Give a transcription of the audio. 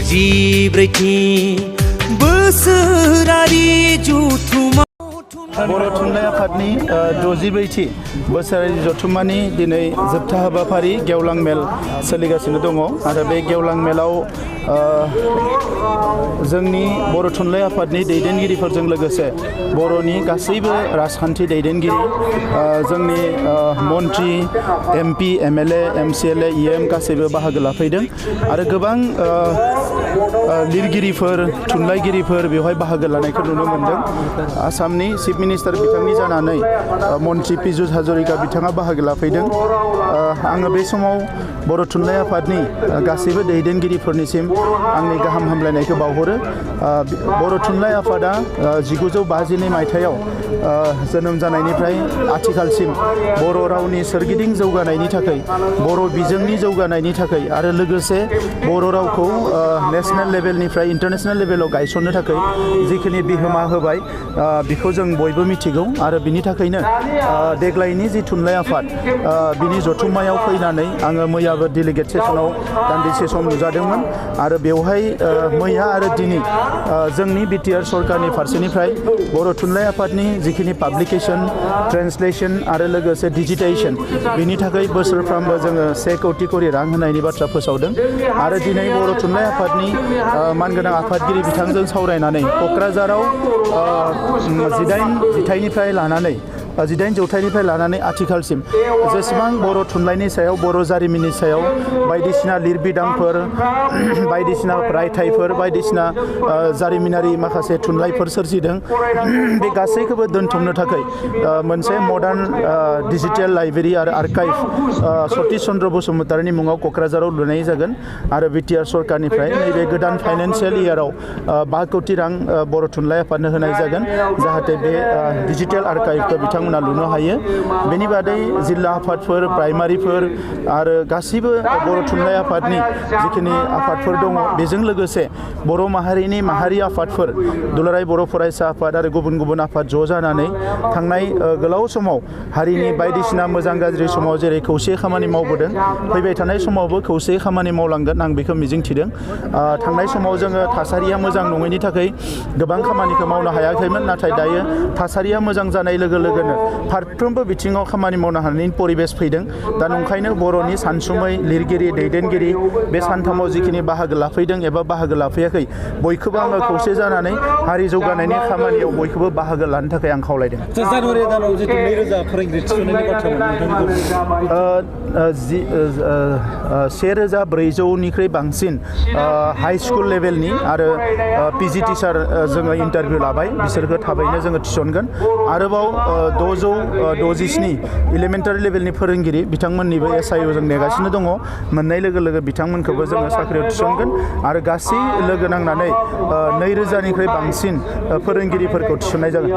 64थि बोसोरारि जथुम्मा बर' थुनलाइ आफादनि 64थि बोसोरारि जथुम्मानि दिनै जोबथा हाबाफारि गेवलां मेल सोलिगासिनो दङ आरो बे गेवलां मेलाव जोंनि बर' थुनलाइ आफादनि दैदेनगिरिफोरजों लोगोसे बर'नि गासैबो राजखान्थि दैदेनगिरि जोंनि मन्त्रि MP MLA MCLA EM गासैबो बाहागो लाफैदों आरो गोबां लिरगिरिफोर थुनलाइगिरिफोर बेवहाय बाहागो लानायखौ नुनो मोन्दों। आसामनि चिफ मिनिस्टार बिथांनि जानानै मन्त्रि पीयूष हाजरिका बिथाङा बाहागो लाफैदों। आङो बे समाव बर' थुनलाइ आफादनि गासैबो दैदेनगिरिफोरनिसिम आंनि गाहाम हामलायनायखौ बावहरो। बर' थुनलाइ आफादा 1952 मायथाइयाव जोनोम जानायनिफ्राय आथिखालसिम बर' रावनि सोरगिदिं जौगानायनि थाखाय बर' बिजोंनि जौगानायनि थाखाय आरो लोगोसे बर' रावखौ नेशनेल लेभेलनिफ्राय इन्टारनेशनेल लेभेलाव गायसननो थाखाय जिखिनि बिहोमा होबाय बेखौ जों बयबो मिथिगौ आरो बिनि थाखायनो देग्लायनि जि थुनलाइ आफाद बिनि जथुम्मायाव फैनानै आङो मैयाबो डेलिगेट सेसनाव दान्दिसे सम नुजादोंमोन आरो बेवहाय मैया आरो दिनै जोंनि बिटिआर सरकारनि फारसेनिफ्राय बर' थुनलाइ आफादनि जिखिनि पाब्लिकेशन ट्रेन्सलेशन आरो लोगोसे डिजिटाइजेशन बिनि थाखाय बोसोरफ्रोमबो जोङो 1 कौटि करि रां होनायनि बाथ्रा फोसावदों आरो दिनै बर' थुनलाइ आफादनि मानगोनां आफादगिरि बिथांजों सावरायनानै क'क्राझाराव 18 जौथाइनिफ्राय लानानै आथिखालसिम जेसेबां बर' थुनलाइनि सायाव बर' जारिमिननि सायाव बायदिसिना लिरबिदांफोर बायदिसिना रायथाइफोर बायदिसिना जारिमिनारि माखासे थुनलाइफोर सोरजिदों बे गासैखौबो दोनथुमनो थाखाय मोनसे मडार्न डिजिटेल लाइब्रेरि आरो आर्काइभ सतीश चन्द्र बसुमतारिनि मुङाव क'क्राझाराव लुनाय जागोन आरो बिटिआर सरकारनिफ्राय नैबे गोदान फाइनान्सियेल इयाराव 5 कौटि रां बर' थुनलाइ आफादनो होनाय जागोन जाहाथे बे डिजिटेल आर्काइभखौ बिथांमोना लुनो हायो। बेनि बादै जिल्ला आफादफोर प्राइमारिफोर आरो गासैबो बर' थुनलाइ आफादनि जिखिनि आफादफोर दङ बेजों लोगोसे बर' माहारिनि माहारि आफादफोर दुलाराय बर' फरायसा आफाद आरो गुबुन गुबुन आफाद ज' जानानै थांनाय गोलाव समाव हारिनि बायदिसिना मोजां गाज्रि समाव जेरै खौसे खामानि मावबोदों फैबाय थानाय समावबो खौसे खामानि मावलांगोन आं बेखौ मिजिंथिदों। थांनाय समाव जोङो थासारिया मोजां नङैनि थाखाय गोबां खामानिखौ मावनो हायाखैमोन नाथाय दायो थासारिया मोजां जानाय लोगो लोगोनो फारफ्रोमबो बिथिङाव खामानि मावनो हानायनि परिबेस फैदों। दा नंखायनो बर'नि सानसुमै लिरगिरि दैदेनगिरि बे सानथामाव जिखिनि बाहागो लाफैदों एबा बाहागो लाफैयाखै बयखौबो आङो खौसे जानानै हारि जौगानायनि खामानियाव बयखौबो बाहागो लानो थाखाय आं खावलायदों। जानुवारि दानाव जितु 2000 फोरोंगिरि थिसननायनि बाथ्रामोन 1400निख्रुइ बांसिन हाई स्कुल लेभेलनि आरो PG टिचार जोङो इन्टारभिउ लाबाय बिसोरखौ थाबैनो जोङो थिसनगोन। आरोबाव 667 इलिमेन्टारि लेभेलनि फोरोंगिरि बिथांमोननिबो SIO जों नेगासिनो दङ। मोननाय लोगो लोगो बिथांमोनखौबो जोङो साख्रियाव थिसनगोन आरो गासै लोगो नांनानै 2000निख्रुइ बांसिन फोरोंगिरिफोरखौ थिसननाय जागोन।